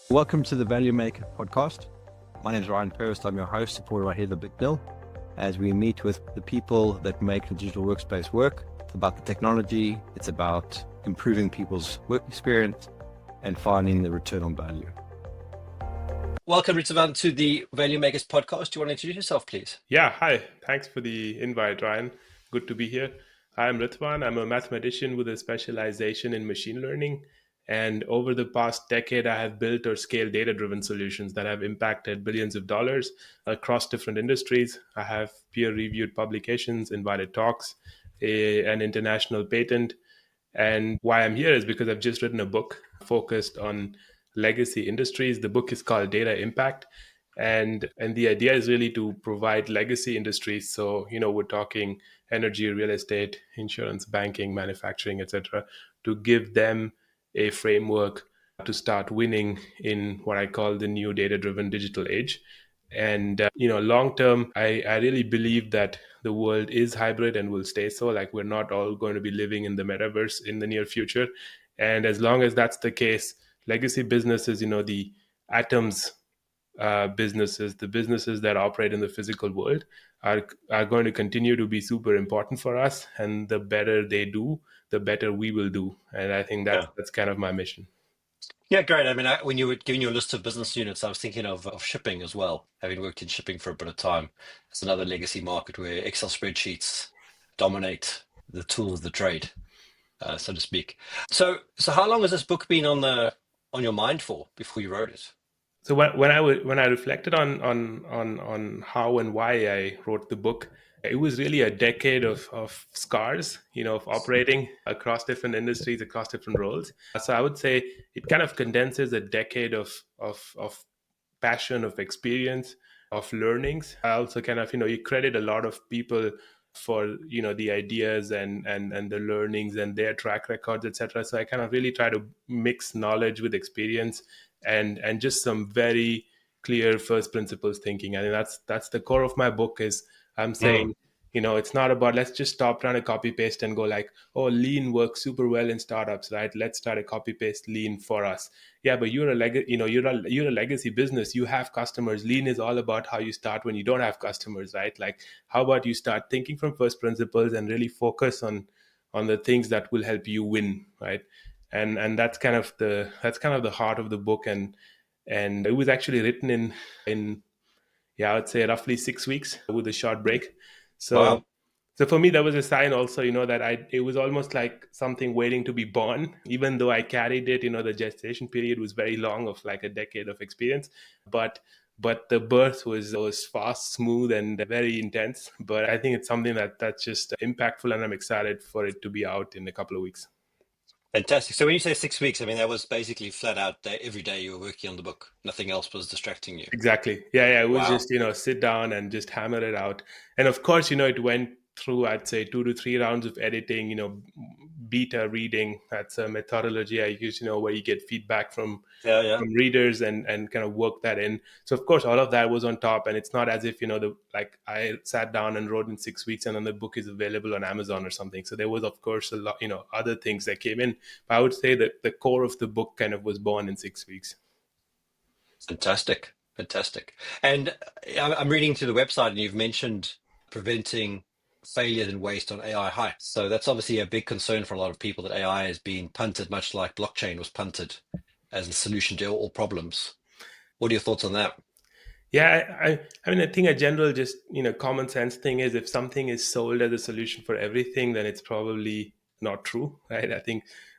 Welcome to the Value Maker podcast. My name is Ryan Perist. I'm your host, supported by Heather Bicknell, as we meet with the people that make the digital workspace work. It's about the technology, it's about improving people's work experience and finding the return on value. Welcome, Ritavan, to the Value Makers podcast. Do you want to introduce yourself, please? Yeah, hi. Thanks for the invite, Ryan. Good to be here. I'm Ritavan. I'm a mathematician with a specialization in machine learning. And over the past decade, I have built or scaled data driven solutions that have impacted billions of dollars across different industries. I have peer reviewed publications, invited talks, an international patent. And why I'm here is because I've just written a book focused on legacy industries. The book is called Data Impact, and the idea is really to provide legacy industries. So we're talking energy, real estate, insurance, banking, manufacturing, etc., to give them a framework to start winning in what I call the new data driven digital age. And long term, I really believe that the world is hybrid and will stay so. Like, we're not all going to be living in the metaverse in the near future. And as long as that's the case, legacy businesses, the atoms businesses, the businesses that operate in the physical world, are going to continue to be super important for us. And the better they do, the better we will do. And I think that's Yeah. that's kind of my mission. Yeah, great. I mean, when you were giving you a list of business units, I was thinking of shipping as well, having worked in shipping for a bit of time. It's another legacy market where Excel spreadsheets dominate the tool of the trade, so to speak. So how long has this book been on your mind for before you wrote it? So when I reflected on how and why I wrote the book, it was really a decade of scars, of operating across different industries, across different roles. So I would say it kind of condenses a decade of passion, of experience, of learnings. I also kind of, you credit a lot of people for, the ideas and the learnings and their track records, etc. So I kind of really try to mix knowledge with experience and just some very clear first principles thinking. I think that's the core of my book. Is I'm Mm. saying, it's not about let's just stop trying to copy paste and go like, oh, lean works super well in startups, right? Let's try to copy paste lean for us. Yeah, but you're a legacy business. You have customers. Lean is all about how you start when you don't have customers, right? Like, how about you start thinking from first principles and really focus on the things that will help you win, right? And that's kind of the heart of the book. And it was actually written in yeah, I would say roughly 6 weeks with a short break. So Wow. so for me, that was a sign also, that it was almost like something waiting to be born. Even though I carried it, the gestation period was very long, of like a decade of experience. But the birth was fast, smooth, and very intense. But I think it's something that's just impactful, and I'm excited for it to be out in a couple of weeks. Fantastic. So when you say 6 weeks, I mean, that was basically flat out day, every day you were working on the book. Nothing else was distracting you. Exactly. Yeah, yeah. It was Wow. just, sit down and just hammer it out. And of course, it went through, I'd say, 2 to 3 rounds of editing, beta reading. That's a methodology I use, where you get feedback from Yeah, yeah. readers and kind of work that in. So of course, all of that was on top. And it's not as if, like I sat down and wrote in 6 weeks and then the book is available on Amazon or something. So there was, of course, a lot, other things that came in. But I would say that the core of the book kind of was born in 6 weeks. Fantastic. Fantastic. And I'm reading through the website, and you've mentioned preventing failure and waste on AI hype. So that's obviously a big concern for a lot of people, that AI is being punted, much like blockchain was punted as a solution to all problems. What are your thoughts on that? Yeah, I mean, I think a general, just, common sense thing is, if something is sold as a solution for everything, then it's probably not true, right?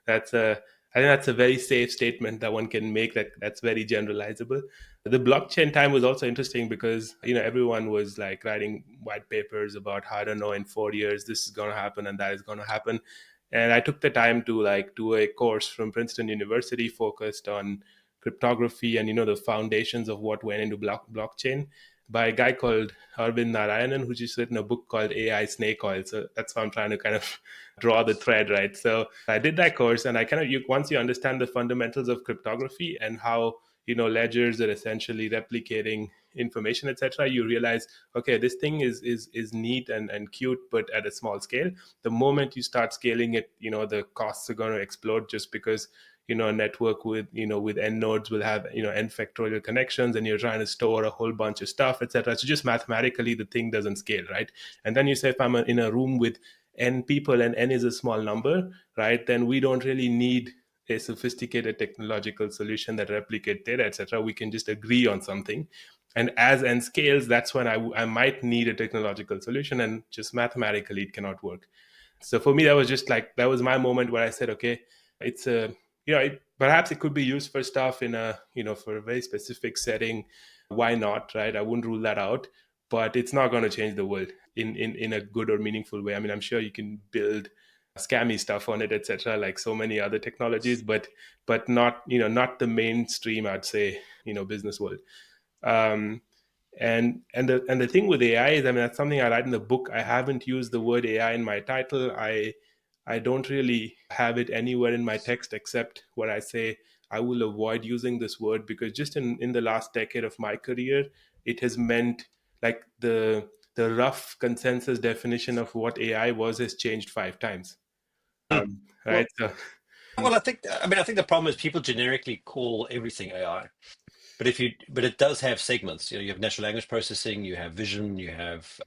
That's a, I think that's a very safe statement that one can make. That's very generalizable. The blockchain time was also interesting because, everyone was like writing white papers about how, I don't know, in 4 years this is going to happen and that is going to happen. And I took the time to like do a course from Princeton University focused on cryptography and, the foundations of what went into blockchain, by a guy called Arvind Narayanan, who's just written a book called AI Snake Oil. So that's how I'm trying to kind of draw the thread, right? So I did that course, and I kind of, once you understand the fundamentals of cryptography and how, ledgers are essentially replicating information, etc., you realize, okay, this thing is neat and cute, but at a small scale. The moment you start scaling it, the costs are going to explode, just because a network with with n nodes will have n factorial connections, and you're trying to store a whole bunch of stuff, etc. So just mathematically the thing doesn't scale, right? And then you say, if I'm in a room with n people and n is a small number, right, then we don't really need a sophisticated technological solution that replicate data, etc. We can just agree on something. And as n scales, that's when I might need a technological solution, and just mathematically it cannot work. So for me, that was just like, that was my moment where I said, okay, it's a, perhaps it could be used for stuff in a, for a very specific setting. Why not, right? I wouldn't rule that out, but it's not going to change the world in a good or meaningful way. I mean, I'm sure you can build scammy stuff on it, etc., like so many other technologies, but not, not the mainstream, I'd say, business world. Um, and the thing with AI is, I mean, that's something I write in the book. I haven't used the word AI in my title. I don't really have it anywhere in my text except where I say I will avoid using this word, because just in the last decade of my career, it has meant, like, the rough consensus definition of what AI was has changed 5 times. Hmm. Right. Well, So well, I think the problem is people generically call everything AI. But it does have segments. You have natural language processing, you have vision, you have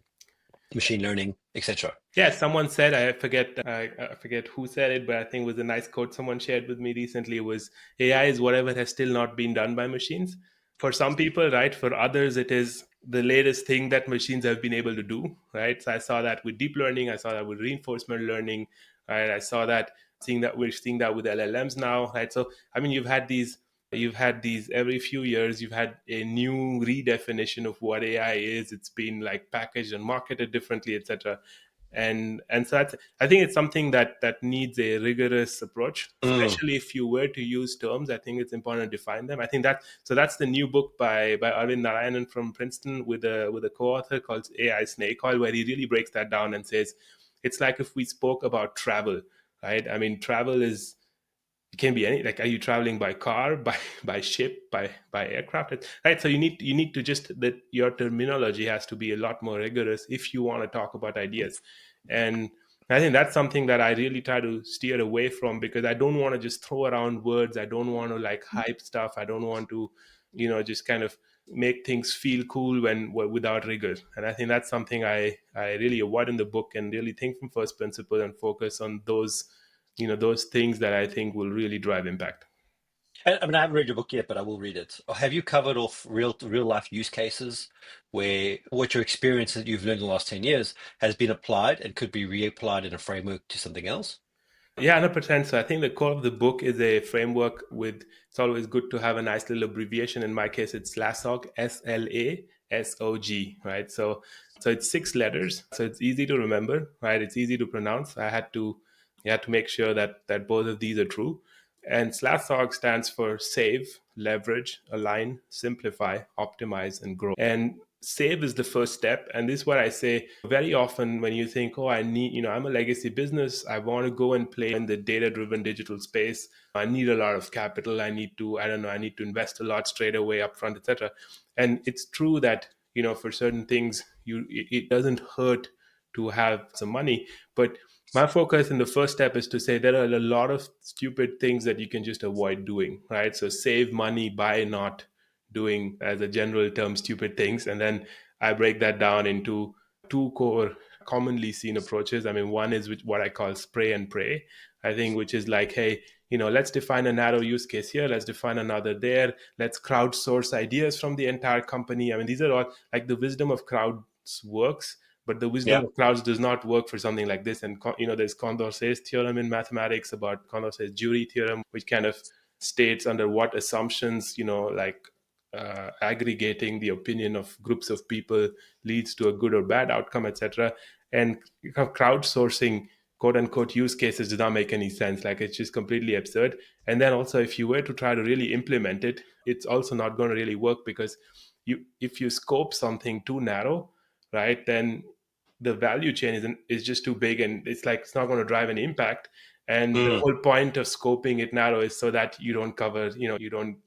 machine learning, etc. yeah, someone said, I forget who said it, but I think it was a nice quote someone shared with me recently. It was, AI is whatever has still not been done by machines. For some people, right? For others, it is the latest thing that machines have been able to do, right? So I saw that with deep learning, I saw that with reinforcement learning, right? I saw that, seeing that we're seeing that with LLMs now, right? So I mean, you've had these every few years. You've had a new redefinition of what AI is. It's been like packaged and marketed differently, etc. And so that's, I think it's something that needs a rigorous approach, Mm. especially if you were to use terms. I think it's important to define them. I think that's the new book by Arvind Narayanan from Princeton, with a co-author called AI Snake Oil, where he really breaks that down and says it's like if we spoke about travel, right? I mean, travel is, it can be any, like, are you traveling by car, by ship, by aircraft, right? So you need to just, that your terminology has to be a lot more rigorous if you want to talk about ideas. And I think that's something that I really try to steer away from, because I don't want to just throw around words. I don't want to like hype stuff. I don't want to just kind of make things feel cool when without rigor. And I think that's something I really avoid in the book, and really think from first principle and focus on those things that I think will really drive impact. I mean, I haven't read your book yet, but I will read it. Have you covered off real life use cases where what your experience that you've learned in the last 10 years has been applied and could be reapplied in a framework to something else? Yeah, 100%. So I think the core of the book is a framework with, it's always good to have a nice little abbreviation. In my case, it's SLASOG, SLASOG, right? So it's 6 letters. So it's easy to remember, right? It's easy to pronounce. You had to make sure that both of these are true. And SLASOG stands for save, leverage, align, simplify, optimize, and grow. And save is the first step. And this is what I say very often when you think, oh, I need, I'm a legacy business. I want to go and play in the data driven digital space. I need a lot of capital. I need to invest a lot straight away upfront, etc. And it's true that, for certain things, it doesn't hurt to have some money. But my focus in the first step is to say there are a lot of stupid things that you can just avoid doing, right? So save money by not doing, as a general term, stupid things. And then I break that down into 2 core commonly seen approaches. I mean, one is what I call spray and pray, I think, which is like, hey, let's define a narrow use case here, let's define another there, let's crowdsource ideas from the entire company. I mean, these are all like, the wisdom of crowds works, but the wisdom Yeah. of crowds does not work for something like this. And there's Condorcet's theorem in mathematics, about Condorcet's jury theorem, which kind of states under what assumptions, like, aggregating the opinion of groups of people leads to a good or bad outcome, etc. And crowdsourcing, quote unquote, use cases does not make any sense. Like, it's just completely absurd. And then also, if you were to try to really implement it, it's also not going to really work, because if you scope something too narrow, right, then the value chain is just too big, and it's not going to drive any impact. And the Mm. whole point of scoping it narrow is so that you don't cover, you don't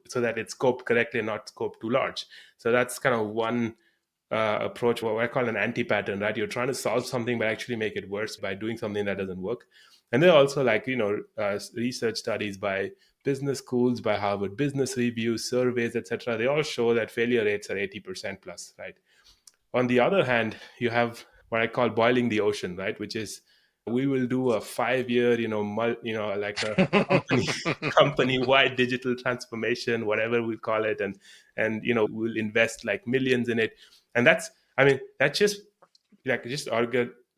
so that it's scoped correctly and not scoped too large. So that's kind of one approach, what I call an anti-pattern, right? You're trying to solve something but actually make it worse by doing something that doesn't work. And there are also research studies by business schools, by Harvard Business Review, surveys, etc. They all show that failure rates are 80% plus, right? On the other hand, you have what I call boiling the ocean, right? Which is we will do a 5 year, like a company company wide digital transformation, whatever we call it, and we'll invest like millions in it. And that's just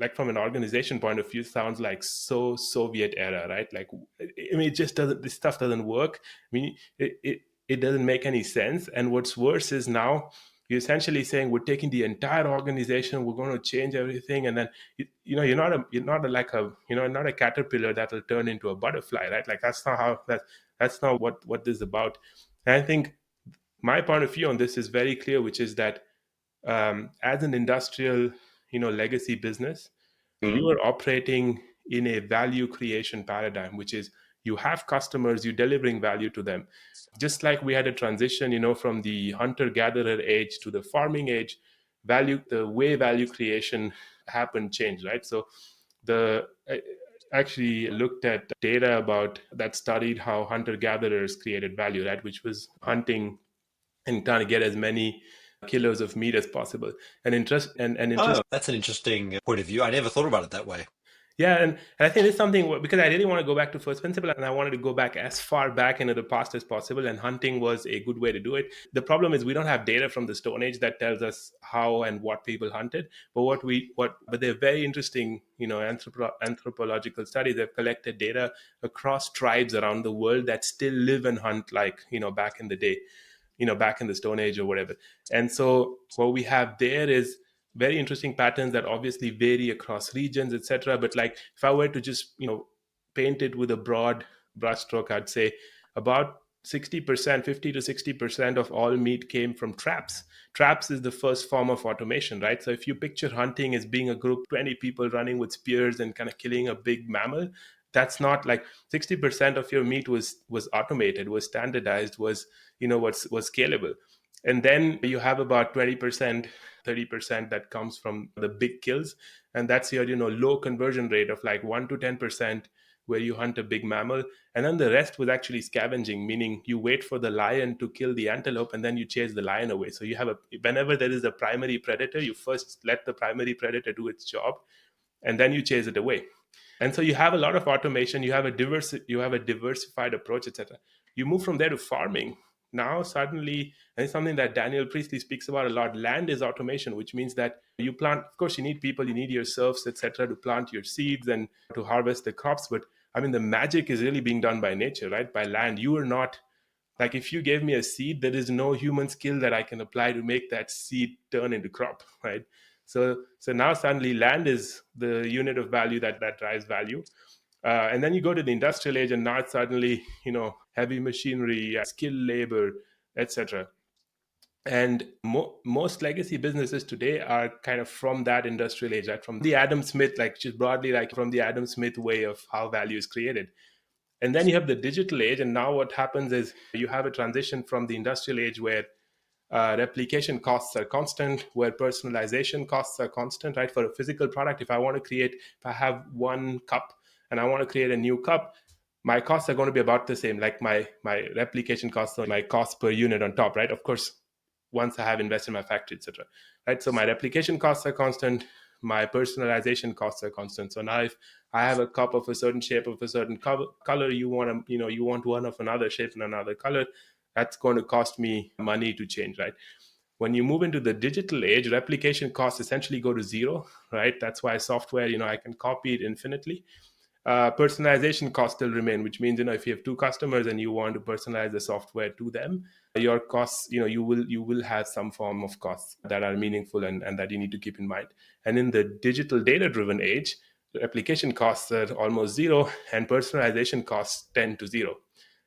like from an organization point of view sounds like so Soviet era, right? Like, I mean, it just doesn't, this stuff doesn't work. I mean, it doesn't make any sense. And what's worse is now you're essentially saying we're taking the entire organization, we're going to change everything, and then you're not a caterpillar that will turn into a butterfly, right? Like that's not what this is about. And I think my point of view on this is very clear, which is that as an industrial, legacy business, you are operating in a value creation paradigm, which is you have customers, you're delivering value to them. Just like we had a transition, from the hunter gatherer age to the farming age, the way value creation happened changed, right? So I actually looked at data about that studied how hunter gatherers created value, right? Which was hunting and trying to get as many kilos of meat as possible. And Oh, interest. that's an interesting point of view. I never thought about it that way. Yeah, and I think it's something because I really want to go back to first principle, and I wanted to go back as far back into the past as possible, and hunting was a good way to do it. The problem is we don't have data from the Stone Age that tells us how and what people hunted, but they're very interesting, anthropological studies. They've collected data across tribes around the world that still live and hunt like back in the day, back in the Stone Age or whatever. And so what we have there is very interesting patterns that obviously vary across regions, etc. But like if I were to just paint it with a broad brushstroke, I'd say about 60%, 50 to 60% of all meat came from traps. Traps is the first form of automation, right? So if you picture hunting as being a group, 20 people running with spears and kind of killing a big mammal, that's not like 60% of your meat was automated, was standardized, was scalable. And then you have about 20%, 30% that comes from the big kills, and that's your low conversion rate of like 1 to 10%, where you hunt a big mammal. And then the rest was actually scavenging, meaning you wait for the lion to kill the antelope and then you chase the lion away. So you have whenever there is a primary predator, you first let the primary predator do its job and then you chase it away. And so you have a lot of automation, you have a diversified approach, etc. You move from there to farming. Now suddenly, and it's something that Daniel Priestley speaks about a lot, land is automation, which means that you plant, of course you need people, you need your serfs, etc., to plant your seeds and to harvest the crops. But I mean, the magic is really being done by nature, right? By land. You are not, like, if you gave me a seed, there is no human skill that I can apply to make that seed turn into crop, right? So now suddenly land is the unit of value that drives value. And then you go to the industrial age, and now it's suddenly heavy machinery, skilled labor, etc. And most legacy businesses today are kind of from that industrial age, right? From the Adam Smith, like just broadly, like from the Adam Smith way of how value is created. And then you have the digital age, and now what happens is you have a transition from the industrial age where replication costs are constant, where personalization costs are constant, right? For a physical product, if I have one cup and I want to create a new cup, my costs are going to be about the same, like my replication costs or my cost per unit on top, right? Of course, once I have invested in my factory, etc. Right? So my replication costs are constant, my personalization costs are constant. So now if I have a cup of a certain shape of a certain color, you want one of another shape and another color, that's going to cost me money to change, right? When you move into the digital age, replication costs essentially go to zero, right? That's why software, I can copy it infinitely. Personalization costs still remain, which means if you have two customers and you want to personalize the software to them, your costs, you will have some form of costs that are meaningful and that you need to keep in mind. And in the digital data driven age, replication costs are almost zero and personalization costs tend to zero.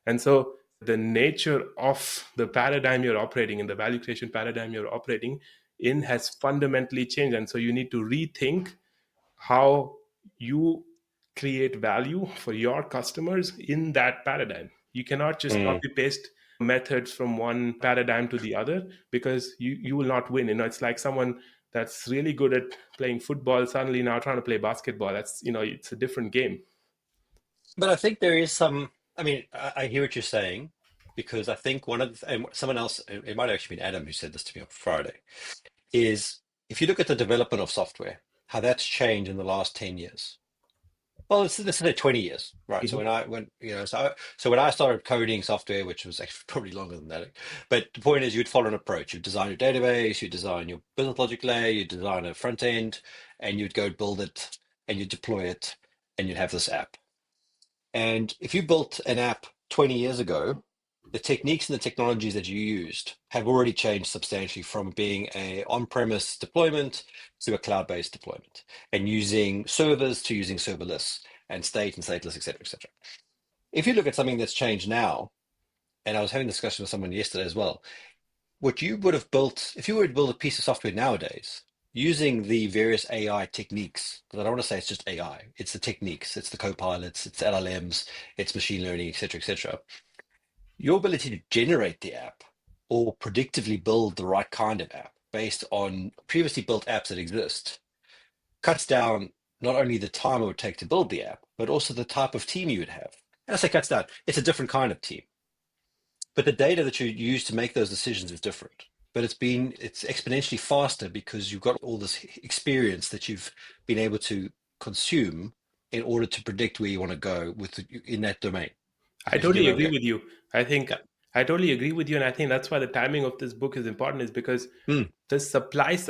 And so the nature of the paradigm you're operating in, the value creation paradigm you're operating in, has fundamentally changed. And so you need to rethink how you create value for your customers in that paradigm. You cannot just Mm. copy paste methods from one paradigm to the other, because you will not win. It's like someone that's really good at playing football suddenly now trying to play basketball. That's it's a different game. But I think there is some. I mean, I hear what you're saying because I think one of and someone else, it might have actually been Adam who said this to me on Friday, is if you look at the development of software, how that's changed in the last 10 years. Well, let's say 20 years, right? So Mhm. so when I started coding software, which was actually probably longer than that, but the point is you'd follow an approach. You'd design your database, you design your business logic layer, you design a front end, and you'd go build it and you deploy it, and you'd have this app. And if you built an app 20 years ago, the techniques and the technologies that you used have already changed substantially from being a on-premise deployment to a cloud-based deployment, and using servers to using serverless and stateless, et cetera, et cetera. If you look at something that's changed now, and I was having a discussion with someone yesterday as well, what you would have built, if you were to build a piece of software nowadays, using the various AI techniques, because I don't want to say it's just AI, it's the techniques, it's the co-pilots, it's LLMs, it's machine learning, et cetera, your ability to generate the app or predictively build the right kind of app based on previously built apps that exist cuts down not only the time it would take to build the app, but also the type of team you would have. And I say cuts down, it's a different kind of team. But the data that you use to make those decisions is different. But it's exponentially faster because you've got all this experience that you've been able to consume in order to predict where you want to go in that domain. I If you get totally what I agree mean. with you. I think Yeah. I totally agree with you, and I think that's why the timing of this book is important, is because Mm, the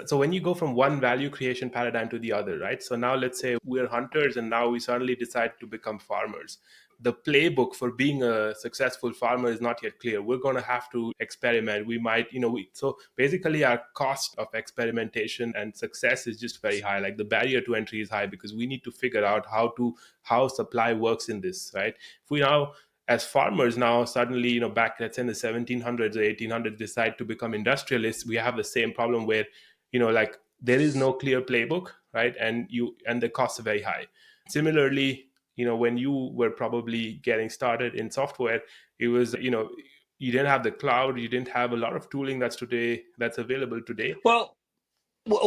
so when you go from one value creation paradigm to the other, right? So now let's say we're hunters and now we suddenly decide to become farmers. The playbook for being a successful farmer is not yet clear. We're going to have to experiment. We might, so basically our cost of experimentation and success is just very high. Like the barrier to entry is high because we need to figure out how supply works in this, right? If we now, as farmers now suddenly, back, let's say in the 1700s or 1800s, decide to become industrialists, we have the same problem where, like there is no clear playbook, right? And the costs are very high. Similarly, when you were probably getting started in software, it was, you didn't have the cloud, you didn't have a lot of tooling that's available today. well,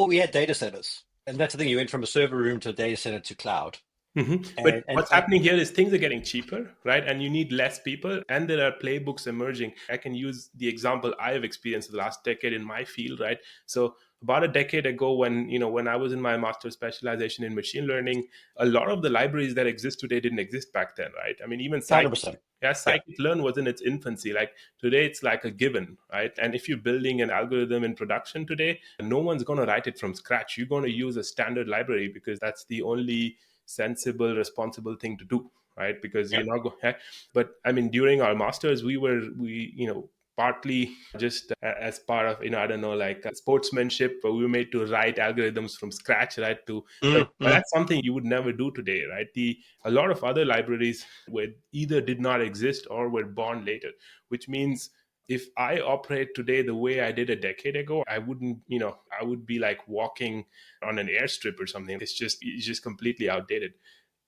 we had data centers, and that's the thing. You went from a server room to a data center to cloud, But and and what's and happening here is things are getting cheaper, right? And you need less people, and there are playbooks emerging. I can use the example I have experienced the last decade in my field, right? So about a decade ago, when I was in my master's specialization in machine learning, a lot of the libraries that exist today didn't exist back then, right? I mean, even 100%. Yeah. scikit-learn was in its infancy. Like today, it's like a given, right? And if you're building an algorithm in production today, no one's going to write it from scratch. You're going to use a standard library because that's the only sensible, responsible thing to do, right? Because Yeah. you're not going. But I mean, during our masters, we partly just as part of, I don't know, like sportsmanship, but we were made to write algorithms from scratch, right? But Mm. that's something you would never do today, right? A lot of other libraries were either did not exist or were born later, which means if I operate today the way I did a decade ago, I wouldn't, I would be like walking on an airstrip or something. It's just completely outdated.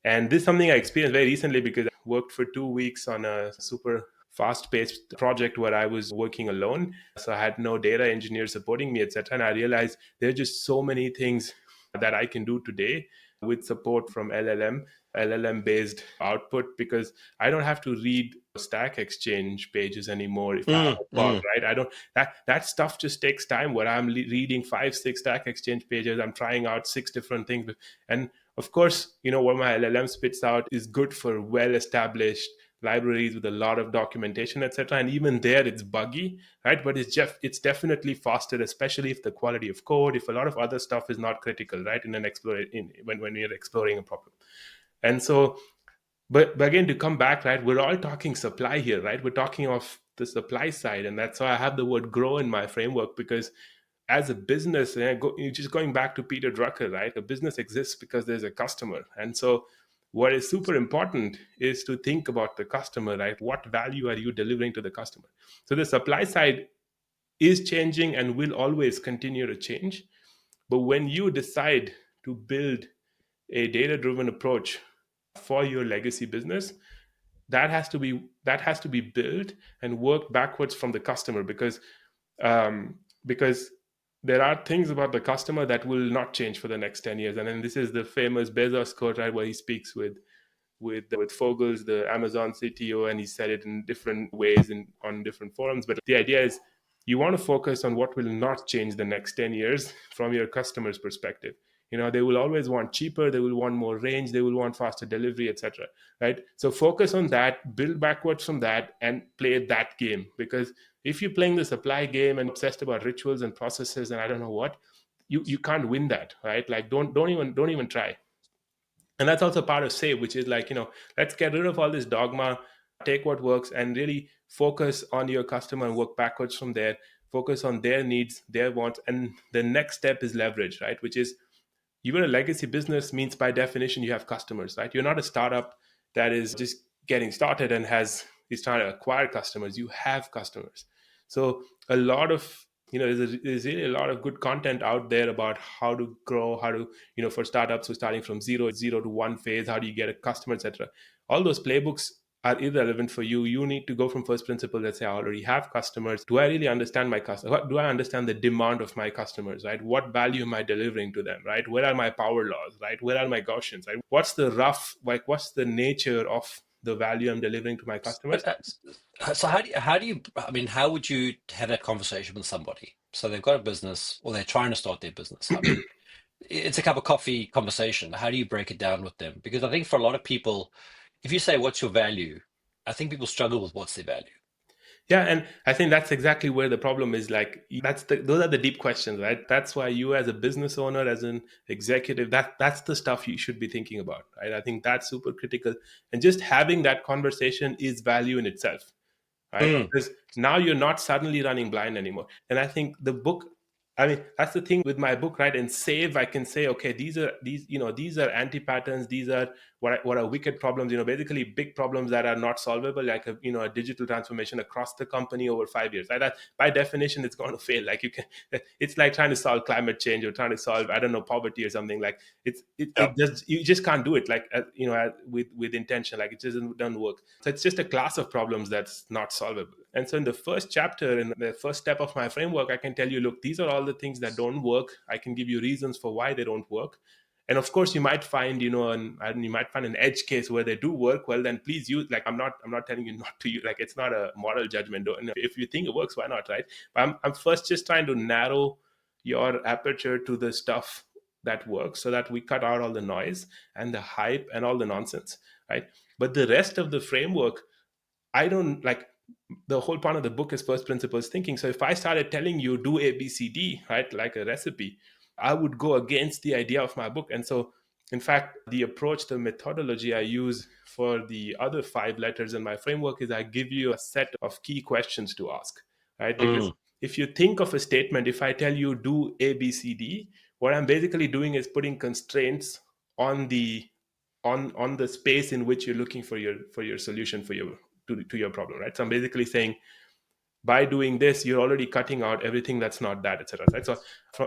And this is something I experienced very recently because I worked for 2 weeks on a super fast paced project where I was working alone. So I had no data engineer supporting me, etc. And I realized there are just so many things that I can do today with support from LLM based output, because I don't have to read Stack Exchange pages anymore if I have a bug, Mm. right? I don't that stuff just takes time where I'm reading 5 6 Stack Exchange pages, I'm trying out 6 different things. And of course, what my LLM spits out is good for well established libraries with a lot of documentation, etc. And even there, it's buggy, right? But it's definitely faster, especially if the quality of code, if a lot of other stuff is not critical, right? When you're exploring a problem. And so, but again, to come back, right? We're all talking supply here, right? We're talking of the supply side, and that's why I have the word grow in my framework, because as a business, just going back to Peter Drucker, right? A business exists because there's a customer. And so what is super important is to think about the customer, right? What value are you delivering to the customer? So the supply side is changing and will always continue to change. But when you decide to build a data driven approach for your legacy business, that has to be built and worked backwards from the customer, because there are things about the customer that will not change for the next 10 years. And then this is the famous Bezos quote, right, where he speaks with with Fogels, the Amazon CTO, and he said it in different ways and on different forums. But the idea is you want to focus on what will not change the next 10 years from your customer's perspective. They will always want cheaper, they will want more range, they will want faster delivery, etc. Right? So focus on that, build backwards from that, and play that game. Because if you're playing the supply game and obsessed about rituals and processes and I don't know what, you can't win that, right? Like don't even try. And that's also part of save, which is like, let's get rid of all this dogma, take what works and really focus on your customer and work backwards from there, focus on their needs, their wants. And the next step is leverage, right? Which is, you're a legacy business means by definition you have customers, right? You're not a startup that is just getting started and is trying to acquire customers. You have customers. So a lot of, there's really a lot of good content out there about how to grow, how to, for startups who are starting from zero to one phase, how do you get a customer, etc. All those playbooks are irrelevant for you. You need to go from first principle. Let's say I already have customers. Do I really understand my customer? Do I understand the demand of my customers, right? What value am I delivering to them, right? Where are my power laws, right? Where are my Gaussians, right? What's the nature of the value I'm delivering to my customers? So how would you have that conversation with somebody? So they've got a business or they're trying to start their business. I mean, it's a cup of coffee conversation. How do you break it down with them? Because I think for a lot of people, if you say, what's your value? I think people struggle with what's their value. Yeah, and I think that's exactly where the problem is. Like those are the deep questions, right? That's why you, as a business owner, as an executive, that's the stuff you should be thinking about, right? I think that's super critical, and just having that conversation is value in itself, right? Mm, Because now you're not suddenly running blind anymore. And I think the book, I mean, that's the thing with my book, right? And save, I can say, okay, these are anti-patterns. These are what are wicked problems, basically big problems that are not solvable, like a digital transformation across the company over 5 years. Right? That, by definition, it's going to fail. Like it's like trying to solve climate change or trying to solve, I don't know, poverty or something. Like yeah. you just can't do it. Like with intention. Like it just doesn't work. So it's just a class of problems that's not solvable. And so in the first chapter, in the first step of my framework, I can tell you, look, these are all the things that don't work. I can give you reasons for why they don't work. And of course, you might find, you might find an edge case where they do work. Well, then please use. Like I'm not telling you not to use. Like it's not a moral judgment. If you think it works, why not, right? But I'm first just trying to narrow your aperture to the stuff that works, so that we cut out all the noise and the hype and all the nonsense, right? But the rest of the framework, I don't like. The whole part of the book is first principles thinking. So if I started telling you do A, B, C, D, right, like a recipe, I would go against the idea of my book. And so, in fact, the approach, the methodology I use for the other 5 letters in my framework is I give you a set of key questions to ask, right? Because Mm, if you think of a statement, if I tell you do A, B, C, D, what I'm basically doing is putting constraints on the space in which you're looking for your solution for your problem, right? So I'm basically saying, by doing this, you're already cutting out everything that's not that, etc. Right? So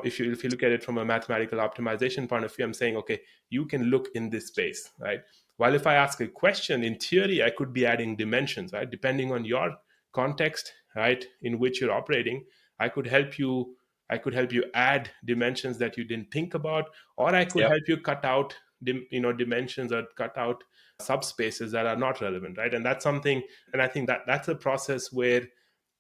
if you look at it from a mathematical optimization point of view, I'm saying, okay, you can look in this space, right? While if I ask a question, in theory, I could be adding dimensions, right? Depending on your context, right, in which you're operating, I could help you. I could help you add dimensions that you didn't think about, or I could yep. help you cut out, dimensions, or cut out subspaces that are not relevant, right? And that's something. And I think that that's a process where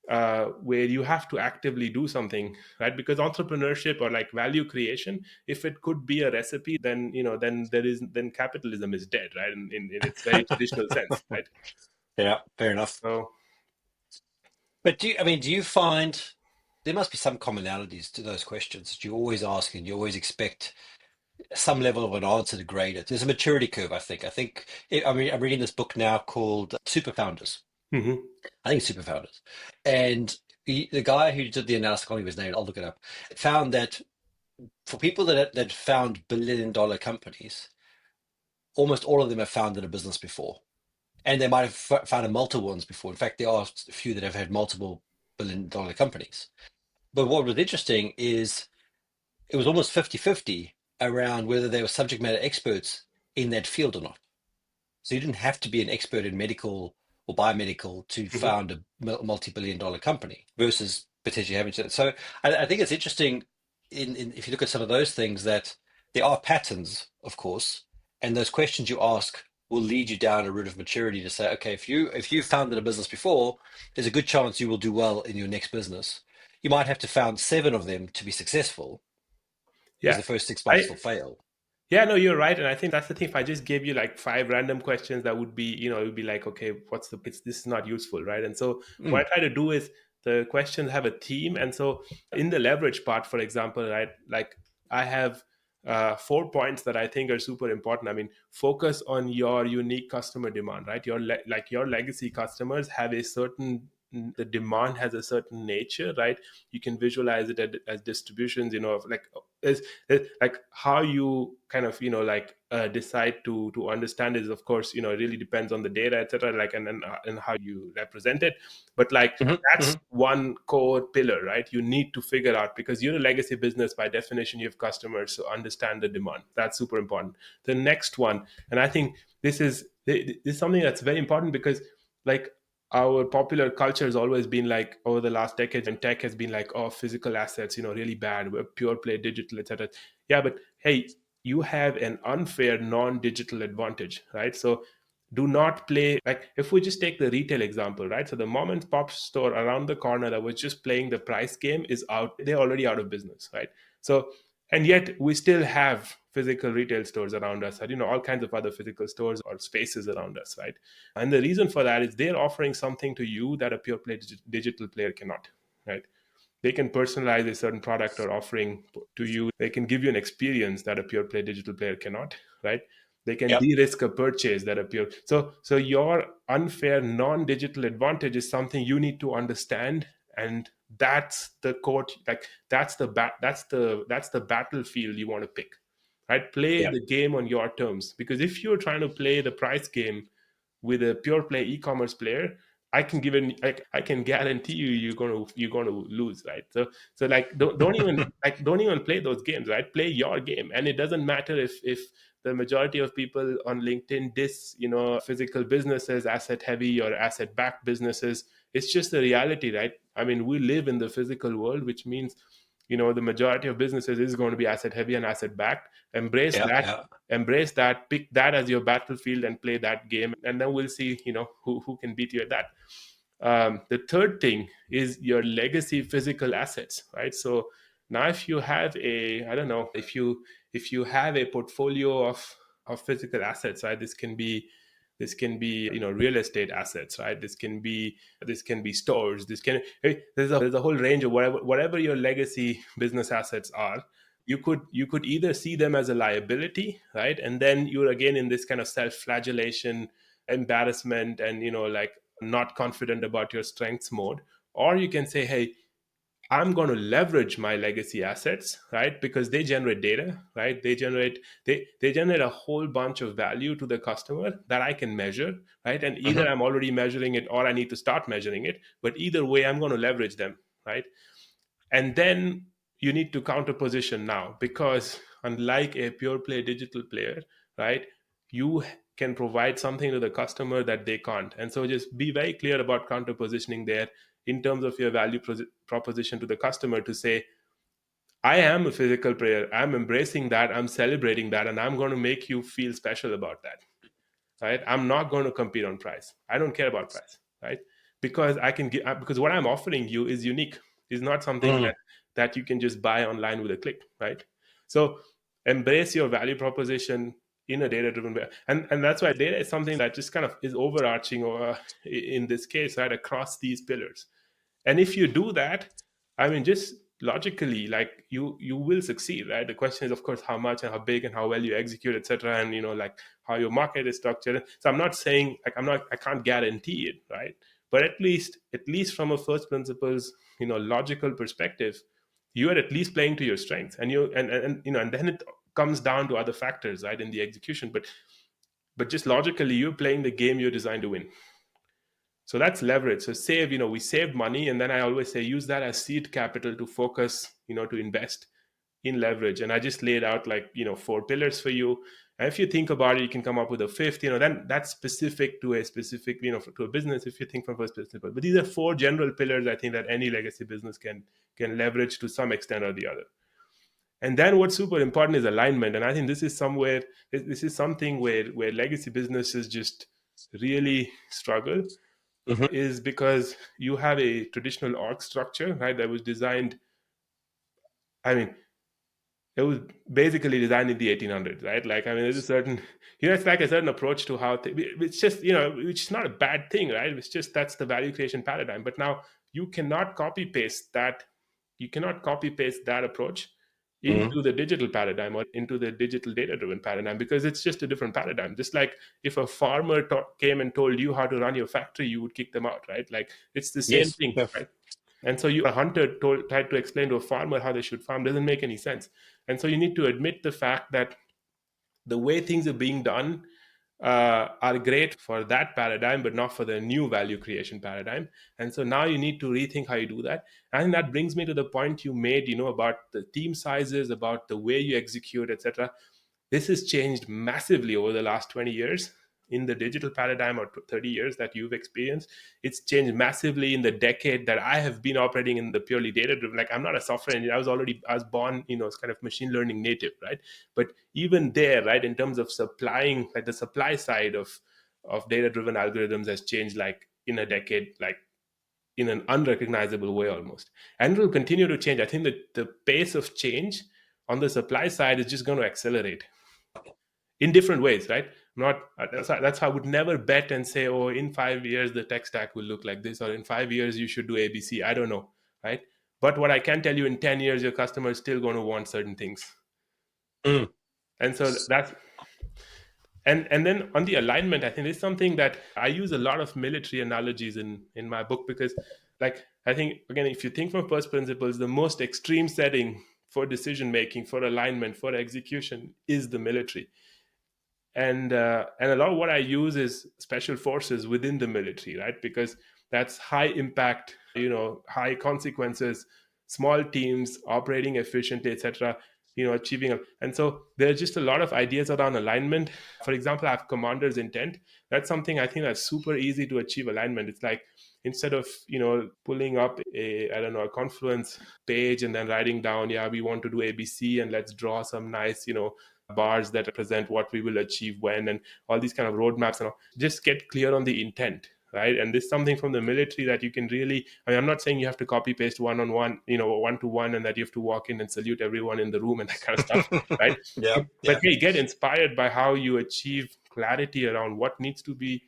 you have to actively do something, right? Because entrepreneurship or like value creation, if it could be a recipe, then then capitalism is dead, right? In its very traditional sense, right? Yeah, fair enough. So But do you find there must be some commonalities to those questions that you always ask and you always expect some level of an answer to grade it? There's a maturity curve, I think. I'm reading this book now called Super Founders. mhm, I think it's Super Founders. And the guy who did the analysis, I can't remember his name, I'll look it up, found that for people that found billion-dollar companies, almost all of them have founded a business before. And they might have founded multiple ones before. In fact, there are a few that have had multiple billion-dollar companies. But what was interesting is it was almost 50-50 around whether they were subject matter experts in that field or not. So you didn't have to be an expert in medical or biomedical to mhm. found a multi-billion dollar company versus potentially having to. So I think it's interesting if you look at some of those things that there are patterns, of course, and those questions you ask will lead you down a route of maturity to say, okay, if you founded a business before, there's a good chance you will do well in your next business. You might have to found seven of them to be successful because Yeah. the first six might I still fail. Yeah, no, you're right, and I think that's the thing. If I just gave you like five random questions, that would be, it would be like, okay, this is not useful, right? And so what Mm. I try to do is the questions have a theme, and so in the leverage part, for example, right, like I have 4 points that I think are super important. I mean, focus on your unique customer demand, right? Like your legacy customers have a certain the demand has a certain nature, right? You can visualize it as distributions, of like like how you kind of decide to understand is, of course, it really depends on the data, etc., like, and how you represent it. But like Hmm. that's Hmm. one core pillar, right? You need to figure out, because you're a legacy business, by definition you have customers, so understand the demand. That's super important. The next one, and I think this is something that's very important, because like our popular culture has always been like, over the last decades, and tech has been like, oh, physical assets, really bad, we're pure play digital, etc. Yeah, but hey, you have an unfair non-digital advantage, right? So do not play, like, if we just take the retail example, right? So the mom and pop store around the corner that was just playing the price game is out, they're already out of business, right? So, and yet we still have physical retail stores around us, and all kinds of other physical stores or spaces around us, right? And the reason for that is they're offering something to you that a pure play digital player cannot, right? They can personalize a certain product or offering to you. They can give you an experience that a pure play digital player cannot, right? They can Yep. de-risk a purchase that a pure. So your unfair non-digital advantage is something you need to understand, and that's the court. Like that's the battlefield you want to pick, right? Play Yep. the game on your terms, because if you're trying to play the price game with a pure play e-commerce player, I can guarantee you're gonna lose, right? So like don't even play those games, right? Play your game, and it doesn't matter if the majority of people on LinkedIn diss physical businesses, asset heavy or asset backed businesses. It's just the reality, right? I mean, we live in the physical world, which means the majority of businesses is going to be asset heavy and asset backed. Embrace Yeah. that, Yeah. pick that as your battlefield and play that game, and then we'll see who can beat you at that. The third thing is your legacy physical assets, right? So now if you have a, I don't know, if you have a portfolio of physical assets, right? This can be real estate assets, right? This can be stores. There's a whole range of whatever your legacy business assets are. You could either see them as a liability, right? And then you're again in this kind of self-flagellation, embarrassment, and like not confident about your strengths mode. Or you can say, hey, I'm going to leverage my legacy assets, right? Because they generate data, right? They generate a whole bunch of value to the customer that I can measure, right? And either Hmm. I'm already measuring it or I need to start measuring it, but either way I'm going to leverage them, right? And then you need to counter position now, because unlike a pure play digital player, right, you can provide something to the customer that they can't. And so just be very clear about counter positioning there in terms of your value proposition to the customer, to say, I am a physical player, I'm embracing that, I'm celebrating that, and I'm going to make you feel special about that, right? I'm not going to compete on price. I don't care about price, right? Because I can get, because what I'm offering you is unique. Is not something Mm. that you can just buy online with a click, right? So embrace your value proposition in a data driven way, and that's why data is something that just kind of is overarching, or in this case, right, across these pillars. And if you do that, I mean, just logically, like you will succeed, right? The question is, of course, how much and how big and how well you execute, etc., and like how your market is structured. So I'm not saying, like, I can't guarantee it, right? But at least from a first principles, logical perspective, you are at least playing to your strengths, and and then it comes down to other factors, right, in the execution. But just logically, you're playing the game you're designed to win. So that's leverage. So we save money, and then I always say use that as seed capital to focus, to invest in leverage. And I just laid out like, 4 pillars for you. And if you think about it, you can come up with a fifth, then that's specific to a specific, to a business, if you think from first principle. But these are 4 general pillars, I think, that any legacy business can leverage to some extent or the other. And then what's super important is alignment. And I think this is something where legacy businesses just really struggle, Hmm. is because you have a traditional org structure, right, that was designed, I mean, it was basically designed in the 1800s, right? Like, I mean, there's a certain, it's like a certain approach to how, it's just, which is not a bad thing, right? It's just that's the value creation paradigm. But now you cannot copy paste that. You cannot copy paste that approach Hmm. into the digital paradigm or into the digital data driven paradigm, because it's just a different paradigm. Just like if a farmer came and told you how to run your factory, you would kick them out, right? Like, it's the same Yes. thing, Yeah. right? And so a hunter tried to explain to a farmer how they should farm doesn't make any sense. And so you need to admit the fact that the way things are being done are great for that paradigm, but not for the new value creation paradigm. And so now you need to rethink how you do that. And that brings me to the point you made, about the team sizes, about the way you execute, etc. This has changed massively over the last 20 years in the digital paradigm, or 30 years that you've experienced. It's changed massively in the decade that I have been operating in the purely data driven. Like, I'm not a software engineer. I was born, as kind of machine learning native, right? But even there, right, in terms of supplying, like the supply side of data driven algorithms has changed, like in a decade, like in an unrecognizable way almost. And it will continue to change. I think that the pace of change on the supply side is just going to accelerate in different ways, right? Not that's how I would never bet and say, oh, in 5 years the tech stack will look like this, or in 5 years you should do ABC. I don't know, right? But what I can tell you, in 10 years your customer is still going to want certain things. Mm. And so that's, and then on the alignment, I think it's something that I use a lot of military analogies in my book, because, like, I think, again, if you think from first principles, the most extreme setting for decision making, for alignment, for execution is the military. And a lot of what I use is special forces within the military, right? Because that's high impact, high consequences, small teams operating efficiently, etc. Achieving and so there's just a lot of ideas around alignment. For example, I have commander's intent. That's something I think that's super easy to achieve alignment. It's like, instead of pulling up a, I don't know, a Confluence page and then writing down, yeah, we want to do ABC and let's draw some nice bars that represent what we will achieve when, and all these kind of roadmaps and all. Just get clear on the intent, right? And this is something from the military that you can really, I mean, I'm not saying you have to copy paste one on one, one to one, and that you have to walk in and salute everyone in the room and that kind of stuff, right? Yeah. But Yeah. hey, get inspired by how you achieve clarity around what needs to be,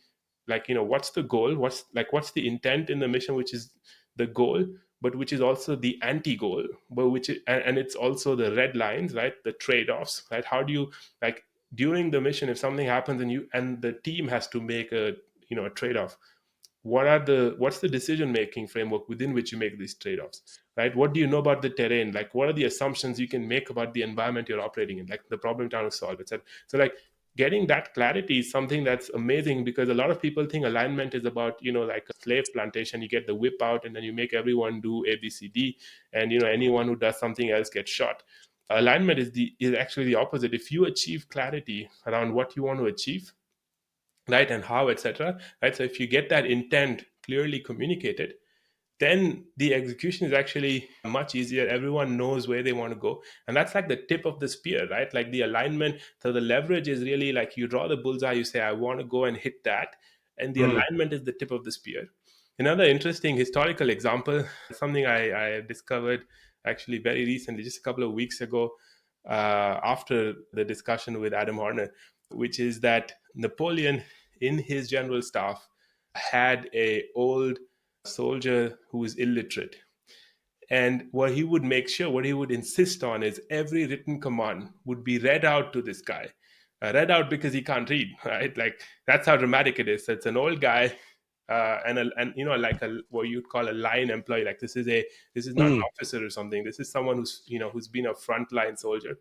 like, what's the goal, what's the intent in the mission, which is the goal, but which is also the anti-goal, but and it's also the red lines, right? The trade-offs, right? How do you, like, during the mission, if something happens and the team has to make a trade-off, what's the decision making framework within which you make these trade-offs, right? What do you know about the terrain? Like, what are the assumptions you can make about the environment you're operating in, like the problem trying to solve, etc. So, like, getting that clarity is something that's amazing, because a lot of people think alignment is about, like a slave plantation. You get the whip out and then you make everyone do ABCD, and anyone who does something else gets shot. Alignment is actually the opposite. If you achieve clarity around what you want to achieve, right, and how, etc., right, so if you get that intent clearly communicated, then the execution is actually much easier. Everyone knows where they want to go. And that's like the tip of the spear, right? Like the alignment. So the leverage is really like, you draw the bullseye, you say, I want to go and hit that. And the Mm. alignment is the tip of the spear. Another interesting historical example, something I discovered actually very recently, just a couple of weeks ago, after the discussion with Adam Horner, which is that Napoleon, in his general staff, had a old soldier who is illiterate. And what he would insist on is every written command would be read out to this guy. Read out because he can't read, right? Like, that's how dramatic it is. It's an old guy, and like what you'd call a line employee. Like, this is not an Mm. officer or something. This is someone who's been a frontline soldier.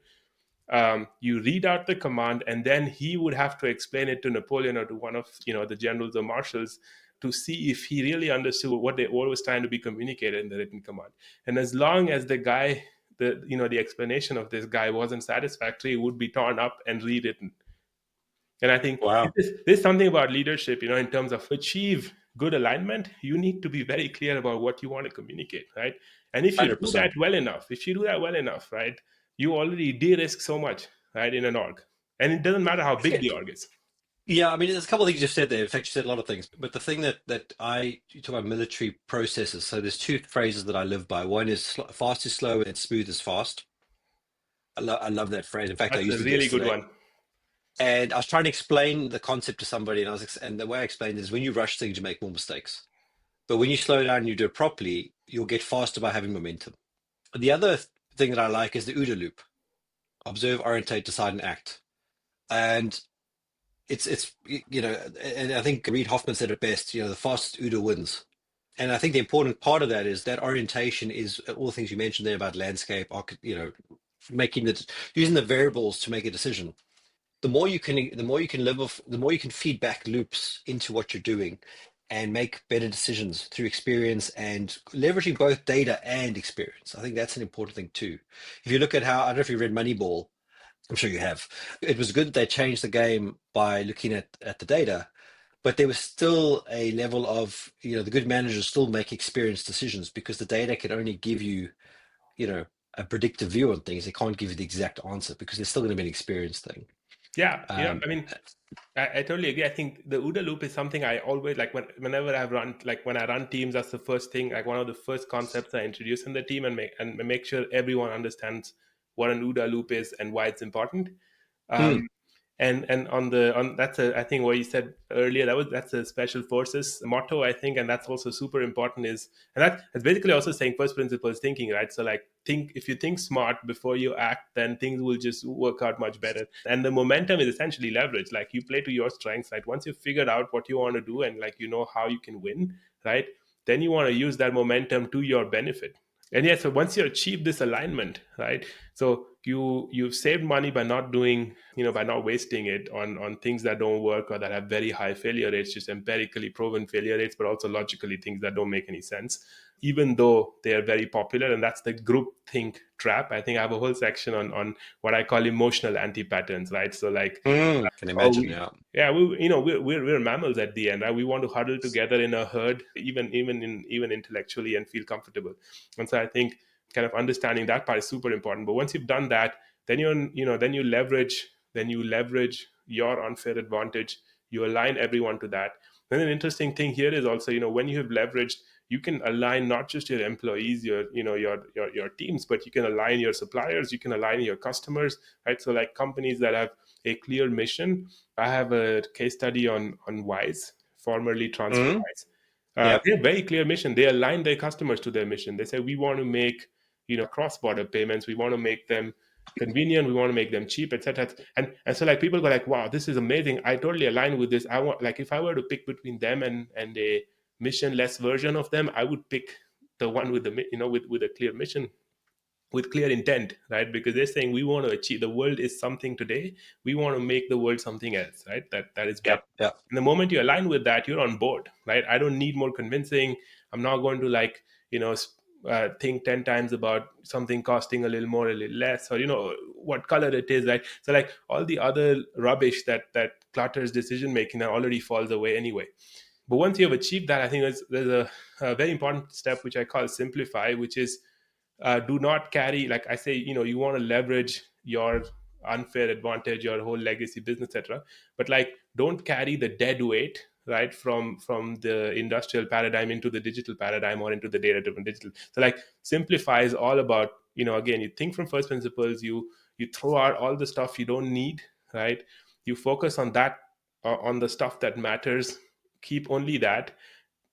You read out the command, and then he would have to explain it to Napoleon or to one of the generals or marshals, to see if he really understood what was trying to be communicated in the written command. And as long as the guy, the explanation of this guy wasn't satisfactory, it would be torn up and rewritten. And I think Wow. there's something about leadership, in terms of achieve good alignment, you need to be very clear about what you want to communicate, right? And if you do that 100%. well enough, right, you already de-risk so much, right, in an org. And it doesn't matter how big the org is. Yeah, I mean, there's a couple of things you've said there. In fact, you said a lot of things. But the thing you talk about military processes. So there's two phrases that I live by. One is fast is slow and smooth is fast. I love that phrase. In fact, I That's a used it really good yesterday. one. And I was trying to explain the concept to somebody, and the way I explained it is when you rush things, you make more mistakes. But when you slow down and you do it properly, you'll get faster by having momentum. The other thing that I like is the OODA loop: observe, orientate, decide, and act. And it's and I think Reid Hoffman said it best. The fastest OODA wins. And I think the important part of that is that orientation is all the things you mentioned there about landscape, using the variables to make a decision. The more you can live off, the more you can feed back loops into what you're doing and make better decisions through experience and leveraging both data and experience. I think that's an important thing too. If you look at I don't know if you read Moneyball, I'm sure you have. It was good that they changed the game by looking at the data, but there was still a level of, the good managers still make experienced decisions because the data can only give you, a predictive view on things. It can't give you the exact answer because there's still going to be an experience thing. Yeah, Um, I mean, I totally agree. I think the OODA loop is something I always like whenever I've run, like when I run teams, that's the first thing, like one of the first concepts I introduce in the team and make sure everyone understands what an OODA loop is and why it's important. Um, mm, and on that's I think what you said earlier, that's a special forces motto, I think, and that's also super important, and that's basically also saying first principles thinking, right? So like, if you think smart before you act, then things will just work out much better. And the momentum is essentially leverage. Like, you play to your strengths, right? Once you've figured out what you want to do and like how you can win, right, then you want to use that momentum to your benefit. And yeah, so once you achieve this alignment, right, so you've saved money by not doing, by not wasting it on things that don't work or that have very high failure rates, just empirically proven failure rates, but also logically things that don't make any sense, even though they are very popular. And that's the group think trap. I think I have a whole section on what I call emotional anti-patterns, right? So like, can imagine, yeah. yeah, we're mammals at the end, right? We want to huddle together in a herd, even intellectually, and feel comfortable. And so I think kind of understanding that part is super important. But once you've done that, then you leverage your unfair advantage. You align everyone to that. Then an interesting thing here is also, when you have leveraged, you can align not just your employees, your teams, but you can align your suppliers, you can align your customers, right? So like companies that have a clear mission. I have a case study on Wise, formerly Mm, TransferWise. yeah, They have very clear mission. They align their customers to their mission. They say, we want to make cross-border payments. We want to make them convenient. We want to make them cheap, etc. And so like people go like, wow, this is amazing. I totally align with this. I want, like, if I were to pick between them and a mission-less version of them, I would pick the one with with a clear mission, with clear intent, right? Because they're saying, we want to achieve, the world is something today, we want to make the world something else, right? That is yeah, better. yeah, And the moment you align with that, you're on board, right? I don't need more convincing. I'm not going to like, think 10 times about something costing a little more, a little less, or what color it is, right? So like all the other rubbish that clutters decision making already falls away anyway. But once you have achieved that, I think there's a very important step which I call simplify, which is, do not carry, like I say, you want to leverage your unfair advantage, your whole legacy business, etc. But like, don't carry the dead weight, right, from the industrial paradigm into the digital paradigm or into the data driven digital. So like, simplify is all about, again, you think from first principles, you throw out all the stuff you don't need, right? You focus on that, on the stuff that matters, keep only that.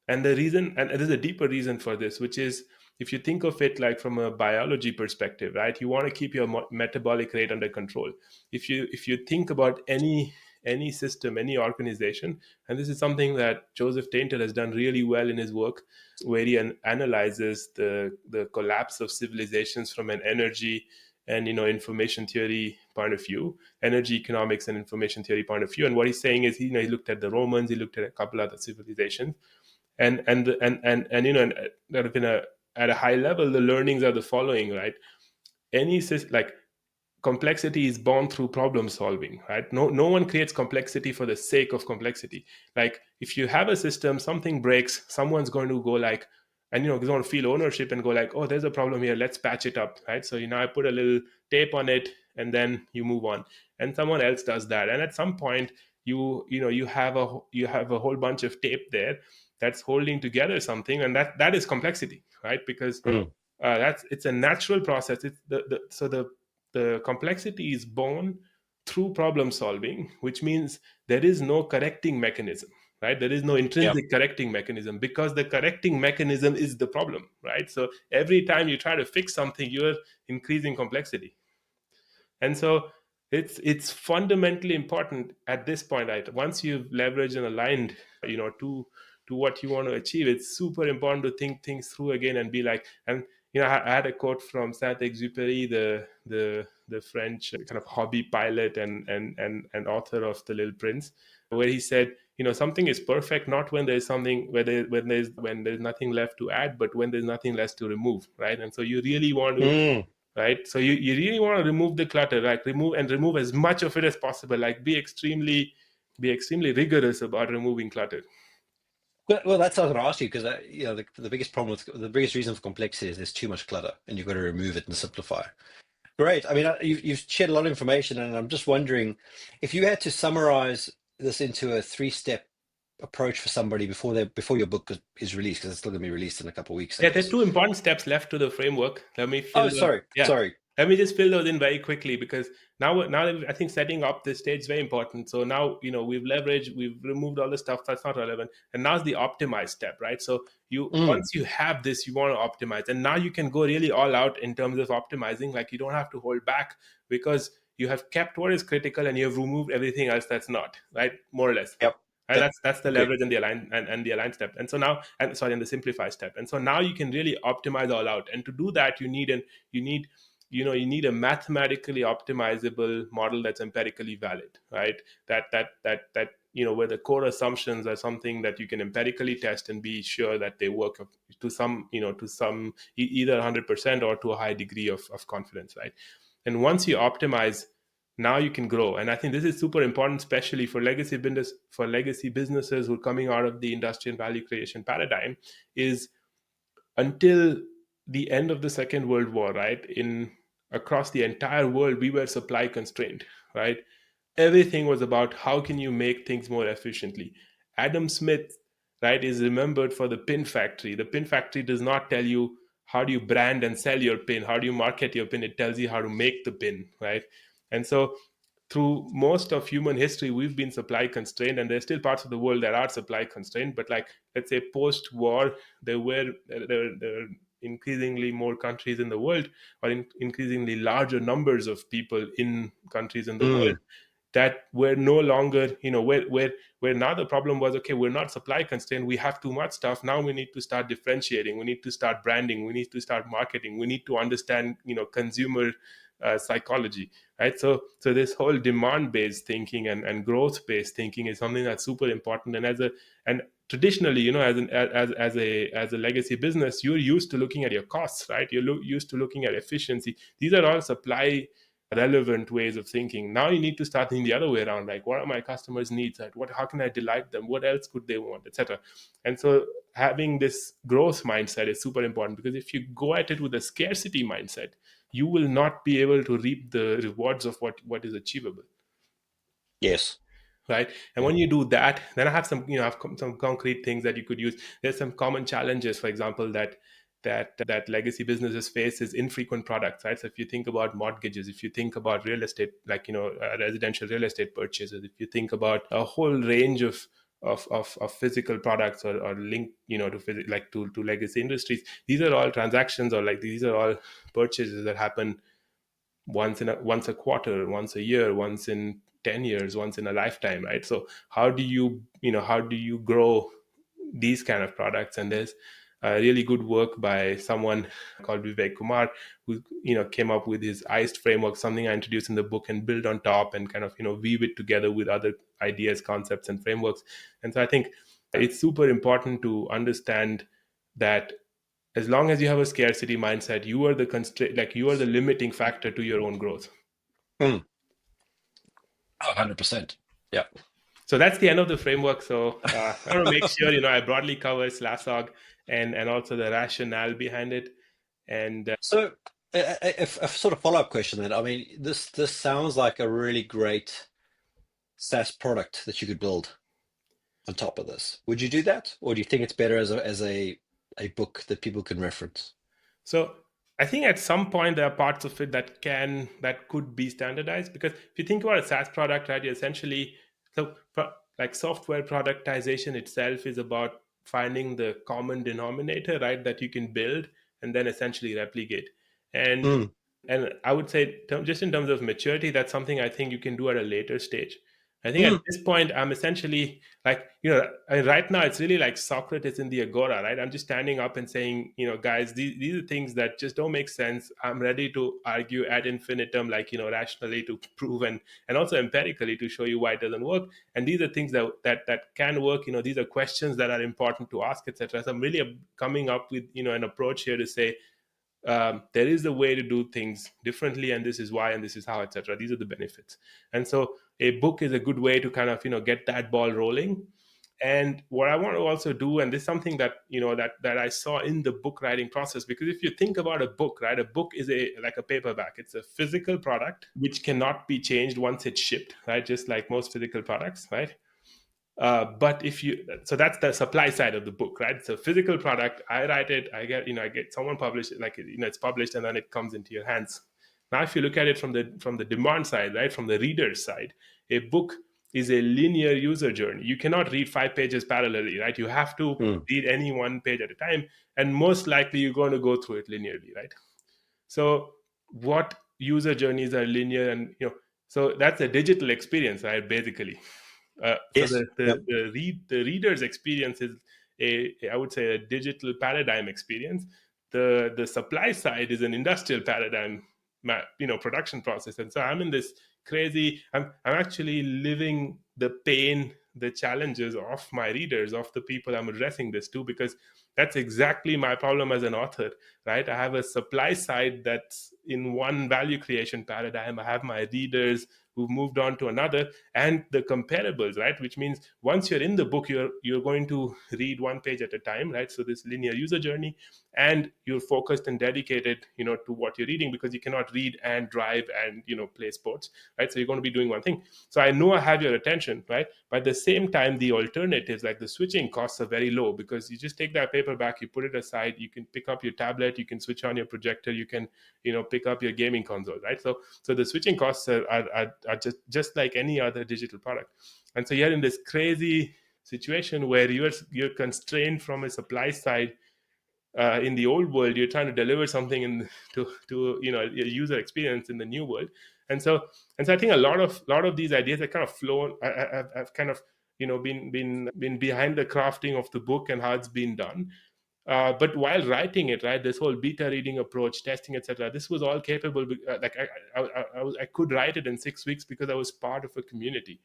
And the reason, and there's a deeper reason for this, which is, if you think of it like from a biology perspective, right, you want to keep your metabolic rate under control. If you think about any system, any organization, and this is something that Joseph Tainter has done really well in his work, where he analyzes the collapse of civilizations from an energy and information theory point of view, energy economics and information theory point of view. And what he's saying is, he looked at the Romans, he looked at a couple other civilizations, and that have been at a high level, the learnings are the following, right? Like, complexity is born through problem solving, right? No one creates complexity for the sake of complexity. Like, if you have a system, something breaks, someone's going to go like, and you don't feel ownership and go like, oh, there's a problem here, let's patch it up, right? So I put a little tape on it, and then you move on, and someone else does that, and at some point you have a whole bunch of tape there that's holding together something, and that is complexity, right? Because it's a natural process. It's the complexity is born through problem solving, which means there is no correcting mechanism, right? There is no Yep. intrinsic correcting mechanism, because the correcting mechanism is the problem, right? So every time you try to fix something, you're increasing complexity. And so it's fundamentally important at this point, right? Once you've leveraged and aligned, to what you want to achieve, it's super important to think things through again and be like, and I had a quote from Saint-Exupéry, the French kind of hobby pilot and author of The Little Prince, where he said, something is perfect not when there's something when there's nothing left to add, but when there's nothing less to remove, right? And so you really want to, right? So you really want to remove the clutter, like remove as much of it as possible, like be extremely rigorous about removing clutter. Well, that's what I was going to ask you, because the biggest problem with the biggest reason for complexity is there's too much clutter, and you've got to remove it and simplify. Great. I mean, you've shared a lot of information, and I'm just wondering if you had to summarize this into a three-step approach for somebody before your book is released, because it's still going to be released in a couple of weeks, I Yeah, there's guess. two important steps left to the framework. Let me Oh, fill those. sorry, Yeah, sorry. let me just fill those in very quickly, because now I think setting up this stage is very important. So now we've leveraged, we've removed all the stuff that's not relevant, and now's the optimize step, right? So Mm, once you have this, you want to optimize, and now you can go really all out in terms of optimizing. Like, you don't have to hold back, because you have kept what is critical and you have removed everything else that's not, right? More or less. yep, And yep. that's the Agreed. leverage and the align and the align step. And so now, and the simplify step. And so now you can really optimize all out. And to do that, you need a mathematically optimizable model that's empirically valid, right? That where the core assumptions are something that you can empirically test and be sure that they work to some either 100% or to a high degree of confidence, right? And once you optimize, now you can grow. And I think this is super important, especially for legacy businesses who are coming out of the industrial value creation paradigm. Is until the end of the Second World War, right, in across the entire world, we were supply constrained, right? Everything was about how can you make things more efficiently. Adam Smith, right, is remembered for the pin factory. The pin factory does not tell you how do you brand and sell your pin, how do you market your pin. It tells you how to make the pin, right? And so through most of human history, we've been supply constrained, and there's still parts of the world that are supply constrained. But like, let's say post-war, there were increasingly more countries in the world, or increasingly larger numbers of people in countries in the world Mm, that were no longer, where now the problem was, okay, we're not supply constrained, we have too much stuff. Now we need to start differentiating, we need to start branding, we need to start marketing, we need to understand, consumer psychology, right? So this whole demand based thinking and growth based thinking is something that's super important. And traditionally, as a legacy business, you're used to looking at your costs, right? You're used to looking at efficiency. These are all supply relevant ways of thinking. Now you need to start thinking the other way around, like, what are my customers needs, right? How can I delight them, what else could they want, etc. And so having this growth mindset is super important, because if you go at it with a scarcity mindset, you will not be able to reap the rewards of what is achievable, yes. right? And Yeah. when you do that, then I have some concrete things that you could use. There's some common challenges, for example, that legacy businesses face is infrequent products, right? So if you think about mortgages, if you think about real estate, like, residential real estate purchases, if you think about a whole range of physical products, or linked, to legacy industries, these are all transactions, or like these are all purchases that happen once a quarter, once a year, once in 10 years, once in a lifetime, right? So how do you grow these kind of products? And there's really good work by someone called Vivek Kumar, who came up with his iced framework, something I introduced in the book, and build on top and kind of weave it together with other ideas, concepts, and frameworks. And so I think it's super important to understand that as long as you have a scarcity mindset, you are the constraint, like you are the limiting factor to your own growth. Mm. 100%. Yeah. So that's the end of the framework. So I want to make sure I broadly cover SLASOG and also the rationale behind it. And So, if a sort of follow-up question then, I mean, this sounds like a really great SaaS product that you could build on top of this. Would you do that, or do you think it's better as a book that people can reference? so I think at some point there are parts of it that could be standardized, because if you think about a SaaS product, right, you essentially, like software productization itself is about finding the common denominator, right, that you can build and then essentially replicate. And Mm, and I would say, just in terms of maturity, that's something I think you can do at a later stage. I think at mm, this point, I'm essentially like, right now it's really like Socrates in the Agora, right? I'm just standing up and saying, guys, these are things that just don't make sense. I'm ready to argue ad infinitum, like, rationally to prove, and also empirically to show you why it doesn't work. And these are things that can work. These are questions that are important to ask, etc. So I'm really coming up with, an approach here to say, there is a way to do things differently, and this is why, and this is how, etc. These are the benefits. And so a book is a good way to kind of get that ball rolling. And what I want to also do, and this is something that that I saw in the book writing process, because if you think about a book, right, a book is like a paperback. It's a physical product which cannot be changed once it's shipped, right, just like most physical products, right? But if you, so that's the supply side of the book, right? It's a physical product. I write it, I get someone published it, like, it's published, and then it comes into your hands. Now if you look at it from the demand side, right, from the reader's side, a book is a linear user journey. You cannot read 5 pages parallelly, right? You have to mm. read any one page at a time, and most likely you're going to go through it linearly, right? So what user journeys are linear, and so that's a digital experience, right, basically. So Yes. Yep. the reader's experience is I would say, a digital paradigm experience. The supply side is an industrial paradigm, production process. And so I'm in this crazy. I'm actually living the pain, the challenges of my readers, of the people I'm addressing this to, because that's exactly my problem as an author, right? I have a supply side that's in one value creation paradigm. I have my readers who've moved on to another, and the comparables, right, which means once you're in the book, you're going to read one page at a time, right? So this linear user journey, and you're focused and dedicated, to what you're reading, because you cannot read and drive and play sports, right? So you're going to be doing one thing. So I know I have your attention, right? But at the same time, the alternatives, like the switching costs, are very low, because you just take that paperback, you put it aside, you can pick up your tablet, you can switch on your projector, you can pick up your gaming console, right? So the switching costs are just like any other digital product. And so you're in this crazy situation where you're constrained from a supply side. In the old world, you're trying to deliver something to a user experience in the new world. And so I think a lot of these ideas that kind of flown, have kind of been behind the crafting of the book and how it's been done. But while writing it, right, this whole beta reading approach, testing, etc., this was all capable. Like I could write it in 6 weeks because I was part of a community,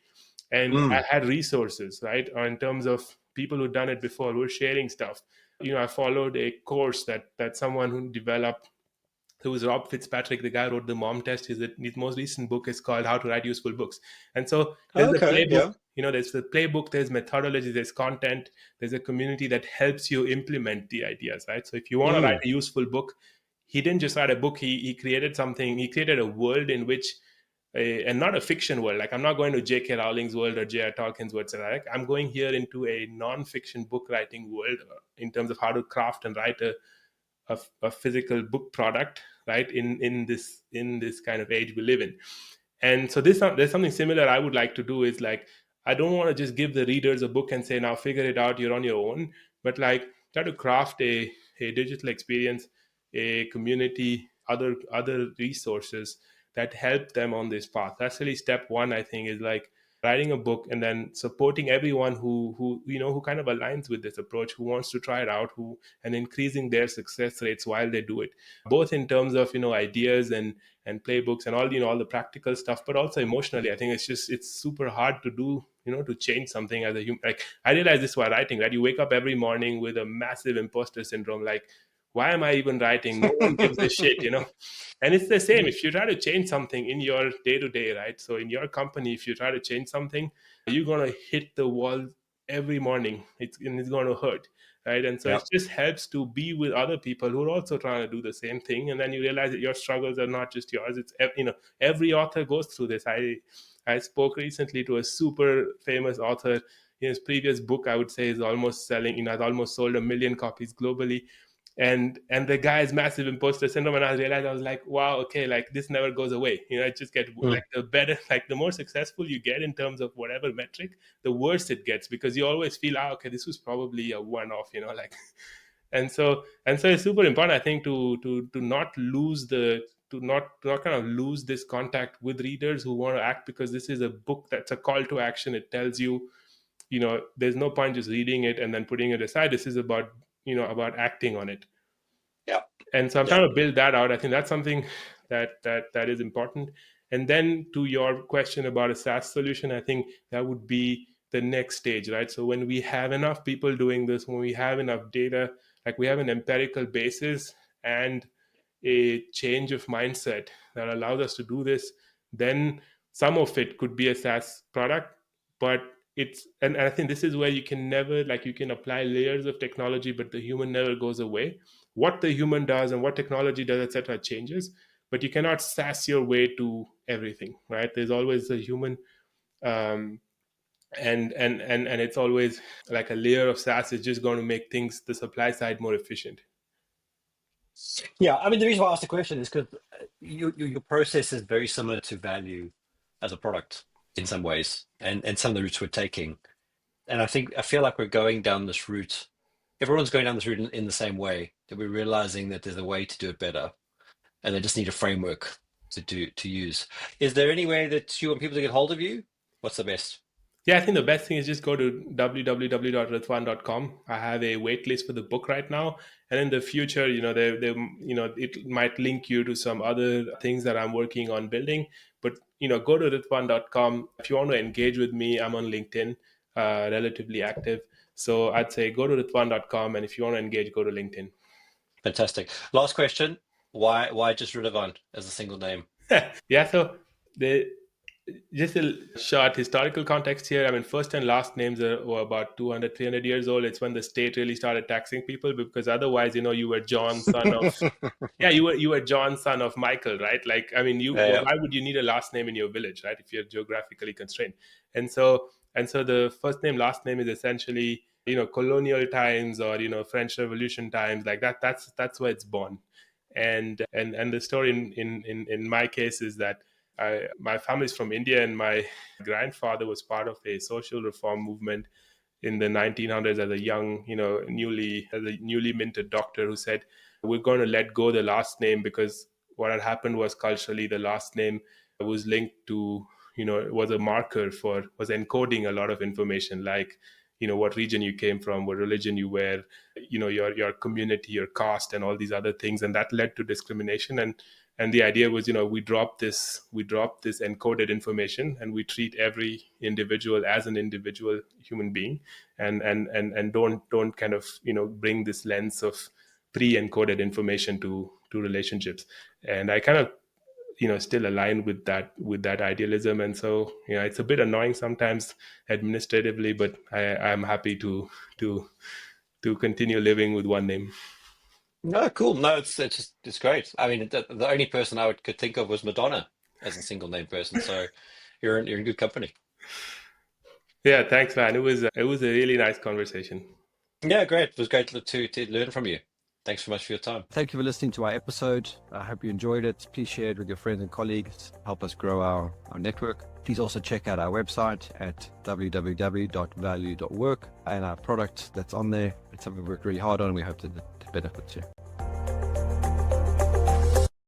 and I Mm. had resources, right, in terms of people who'd done it before who were sharing stuff. I followed a course that someone who developed, who was Rob Fitzpatrick, the guy who wrote the Mom Test. His most recent book is called How to Write Useful Books. And so there's the Okay. playbook, Yeah. there's the playbook, there's methodology, there's content, there's a community that helps you implement the ideas, right? So if you want to write Mm. a useful book, he didn't just write a book, he created something, he created a world in which, and not a fiction world. Like, I'm not going to J.K. Rowling's world or J.R. Tolkien's world. Like, I'm going here into a non-fiction book writing world, in terms of how to craft and write a physical book product, right, in this kind of age we live in. And so there's something similar I would like to do, is like, I don't want to just give the readers a book and say, now figure it out, you're on your own, but like, try to craft a digital experience, a community, other resources that help them on this path. That's really step one, I think, is like writing a book and then supporting everyone who kind of aligns with this approach, who wants to try it out, who and increasing their success rates while they do it, both in terms of ideas and playbooks and all the practical stuff, but also emotionally. I think it's super hard to do, to change something as a human. Like, I realized this while writing, that you wake up every morning with a massive imposter syndrome, like, why am I even writing? No one gives a shit, And it's the same if you try to change something in your day to day, right? So in your company, if you try to change something, you're going to hit the wall every morning. It's going to hurt. right? And so Yeah. it just helps to be with other people who are also trying to do the same thing, and then you realize that your struggles are not just yours. It's, every author goes through this. I spoke recently to a super famous author. His previous book, I would say, is almost selling, has almost sold 1 million copies globally. And the guy has massive imposter syndrome, and I realized, I was like, wow, okay, like this never goes away. It just gets like the better, like the more successful you get in terms of whatever metric, the worse it gets, because you always feel, okay, this was probably a one-off, like. And so it's super important, I think, to not lose the to not kind of lose this contact with readers who want to act, because this is a book that's a call to action. It tells you, there's no point just reading it and then putting it aside. This is about, about acting on it. Yeah. And so I'm Yeah. trying to build that out. I think that's something that is important. And then to your question about a SaaS solution, I think that would be the next stage, right? So when we have enough people doing this, when we have enough data, like we have an empirical basis and a change of mindset that allows us to do this, then some of it could be a SaaS product. But and I think this is where you can never, like, you can apply layers of technology, but the human never goes away. What the human does and what technology does, etc., changes, but you cannot SaaS your way to everything, right? There's always a human, um, and it's always like a layer of SaaS is just going to make things, the supply side, more efficient. Yeah, I mean, the reason why I asked the question is because your process is very similar to Value as a product in some ways, and some of the routes we're taking. And I feel like we're going down this route. Everyone's going down this route in the same way, that we're realizing that there's a way to do it better, and they just need a framework to use. Is there any way that you want people to get hold of you? What's the best? Yeah, I think the best thing is just go to www.ritavan.com. I have a wait list for the book right now, and in the future, it might link you to some other things that I'm working on building. But go to ritavan.com if you want to engage with me. I'm on LinkedIn, relatively active. So I'd say go to ritavan.com, and if you want to engage, go to LinkedIn. Fantastic. Last question. Why just Ritavan as a single name? Yeah, so the just a short historical context here. I mean, first and last names were about 200, 300 years old. It's when the state really started taxing people, because otherwise, you were John, son of, yeah, you were John, son of Michael, right? Like, I mean, Yeah, why would you need a last name in your village, right? If you're geographically constrained. And so the first name, last name is essentially, colonial times, or, French Revolution times, like that. That's where it's born. And the story in my case is that my family's from India, and my grandfather was part of a social reform movement in the 1900s as a young, newly minted doctor, who said, we're going to let go the last name, because what had happened was, culturally, the last name was linked to, it was a marker for, was encoding a lot of information, like, what region you came from, what religion you were, your community, your caste, and all these other things. And that led to discrimination. And the idea was, we drop this encoded information, and we treat every individual as an individual human being, and don't kind of, bring this lens of pre-encoded information to relationships. And I kind of, still align with that idealism. And so, it's a bit annoying sometimes administratively, but I'm happy to continue living with one name. no, cool. No, it's great. I mean, the only person could think of was Madonna as a single name person. So you're in good company. Yeah, thanks, man. It was a really nice conversation. Yeah, great. It was great to learn from you. Thanks so much for your time. Thank you for listening to our episode. I hope you enjoyed it. Please share it with your friends and colleagues. Help us grow our network. Please also check out our website at www.value.work and our product that's on there. It's something we worked really hard on. We hope that it benefits you.